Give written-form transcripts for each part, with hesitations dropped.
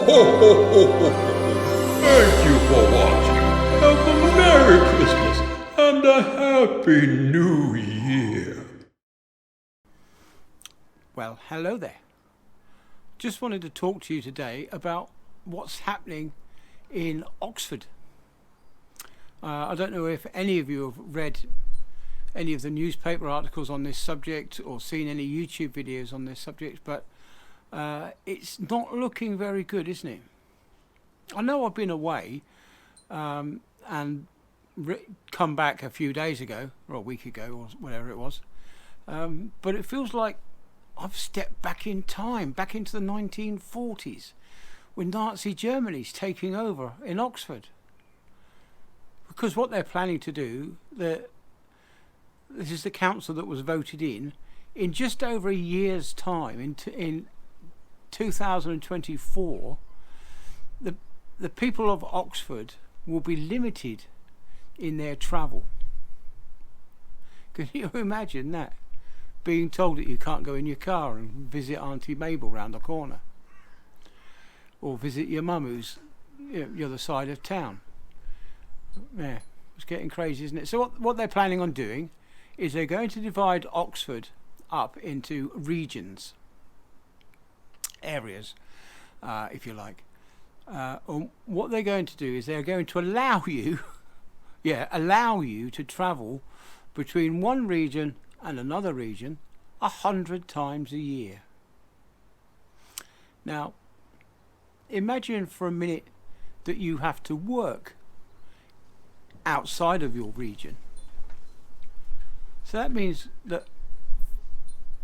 ho, ho, ho, ho. Thank you for watching. Have a Merry Christmas and a Happy New Year. Well, hello there. Just wanted to talk to you today about what's happening in Oxford. I don't know if any of you have read any of the newspaper articles on this subject or seen any YouTube videos on this subject, but it's not looking very good, isn't it? I know I've been away and come back a few days ago, or a week ago, or whatever it was, but it feels like I've stepped back in time, back into the 1940s, when Nazi Germany's taking over in Oxford. Because what they're planning to do, this is the council that was voted in just over a year's time, in 2024, the people of Oxford will be limited in their travel. Can you imagine that? Being told that you can't go in your car and visit Auntie Mabel round the corner, or visit your mum who's the other side of town. Yeah, it's getting crazy, isn't it? So what they're planning on doing is they're going to divide Oxford up into regions, areas, if you like. What they're going to do is they're going to allow you, allow you to travel between one region and another region 100 times a year. Now, imagine for a minute that you have to work outside of your region. So that means that,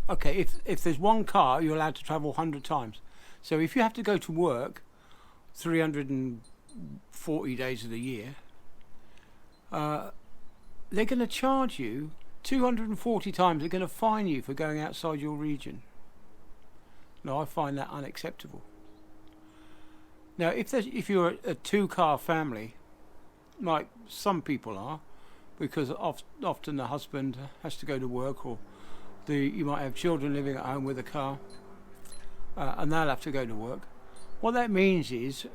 okay, if there's one car, you're allowed to travel 100 times. So if you have to go to work 340 days of the year, they're going to charge you 240 times. They're going to fine you for going outside your region. Now, I find that unacceptable. Now, if you're a two-car family, like some people are, because often the husband has to go to work, or you might have children living at home with a car, and they'll have to go to work. What that means is,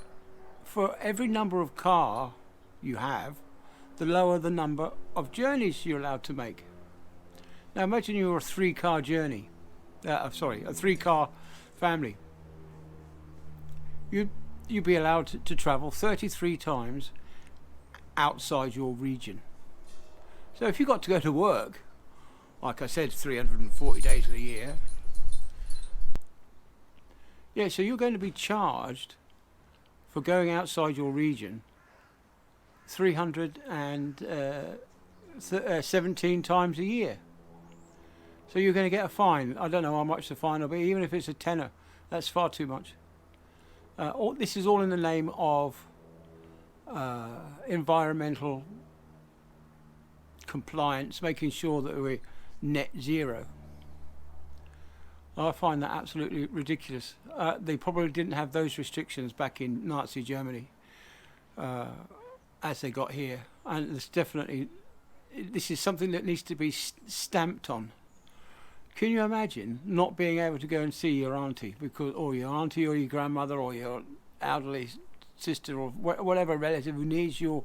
for every number of car you have, the lower the number of journeys you're allowed to make. Now imagine you're a three-car journey, a three-car family. You'd be allowed to travel 33 times outside your region. So if you got to go to work, like I said, 340 days of the year, so you're going to be charged for going outside your region 317 times a year. So you're going to get a fine. I don't know how much the fine will be, even if it's a tenner. That's far too much. This is all in the name of environmental compliance, making sure that we're net zero. I find that absolutely ridiculous. They probably didn't have those restrictions back in Nazi Germany as they got here, and this is something that needs to be stamped on. Can you imagine not being able to go and see your auntie, or your grandmother, or your elderly sister, or whatever relative who needs your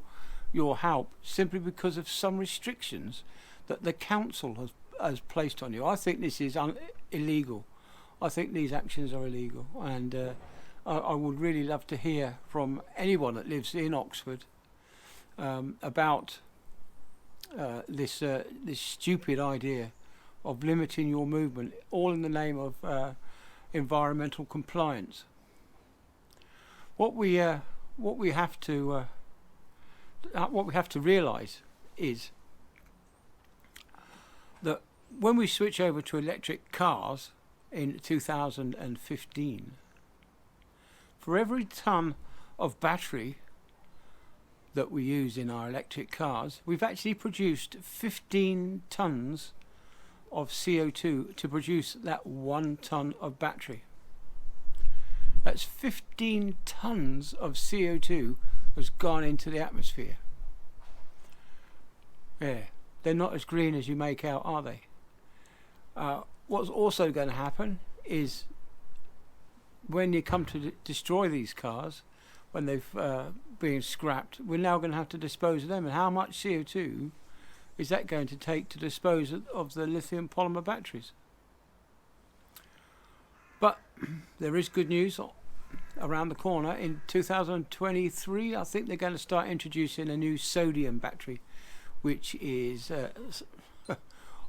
help, simply because of some restrictions that the council has placed on you? I think this is illegal. I think these actions are illegal, and I would really love to hear from anyone that lives in Oxford about this stupid idea of limiting your movement, all in the name of environmental compliance. What we have to realise is that when we switch over to electric cars in 2015, for every ton of battery that we use in our electric cars, we've actually produced 15 tons of CO2 to produce that 1 ton of battery. That's 15 tons of CO2 has gone into the atmosphere. Yeah, they're not as green as you make out, are they? What's also going to happen is when you come to destroy these cars, when they've been scrapped, we're now going to have to dispose of them. And how much CO2 is that going to take to dispose of the lithium polymer batteries? But there is good news around the corner. In 2023, I think they're going to start introducing a new sodium battery, which is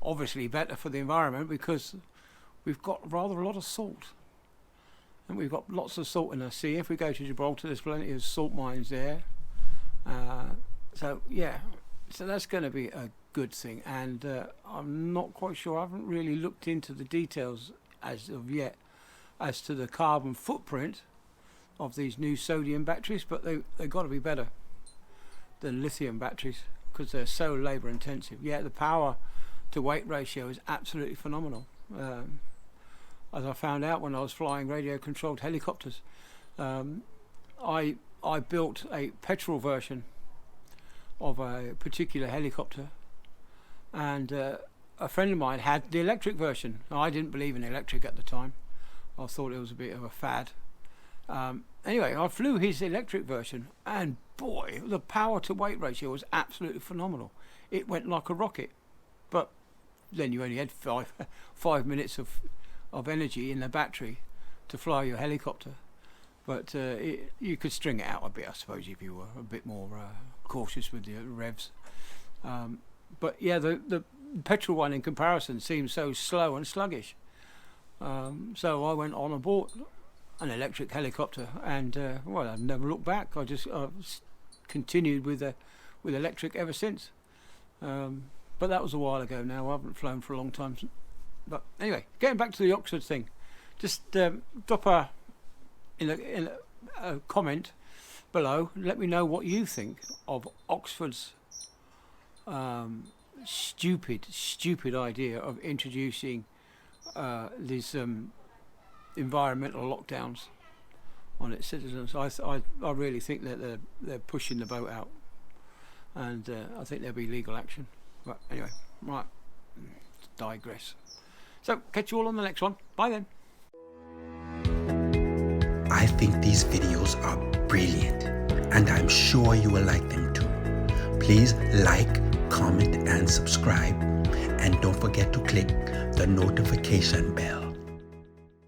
obviously better for the environment, because we've got rather a lot of salt. And we've got lots of salt in the sea. If we go to Gibraltar, there's plenty of salt mines there. So that's going to be a good thing. And I'm not quite sure. I haven't really looked into the details as of yet as to the carbon footprint of these new sodium batteries, but they've got to be better than lithium batteries because they're so labour intensive. Yeah, the power to weight ratio is absolutely phenomenal. As I found out when I was flying radio controlled helicopters, I built a petrol version of a particular helicopter, and a friend of mine had the electric version. I didn't believe in electric at the time. I thought it was a bit of a fad. Anyway, I flew his electric version, and boy, the power to weight ratio was absolutely phenomenal. It went like a rocket. But then you only had 5 minutes of energy in the battery to fly your helicopter. But you could string it out a bit, I suppose, if you were a bit more cautious with the revs. But yeah, the petrol one in comparison seems so slow and sluggish. So I went on and bought an electric helicopter, and well, I've never looked back. I just continued with electric ever since. But that was a while ago now. I haven't flown for a long time. But anyway, getting back to the Oxford thing, just drop a comment below. Let me know what you think of Oxford's stupid idea of introducing these environmental lockdowns on its citizens. I really think that they're pushing the boat out, and I think there'll be legal action. But anyway, right, digress. So catch you all on the next one. Bye then. I think these videos are brilliant, and I'm sure you will like them too. Please like, comment and subscribe, and don't forget to click the notification bell.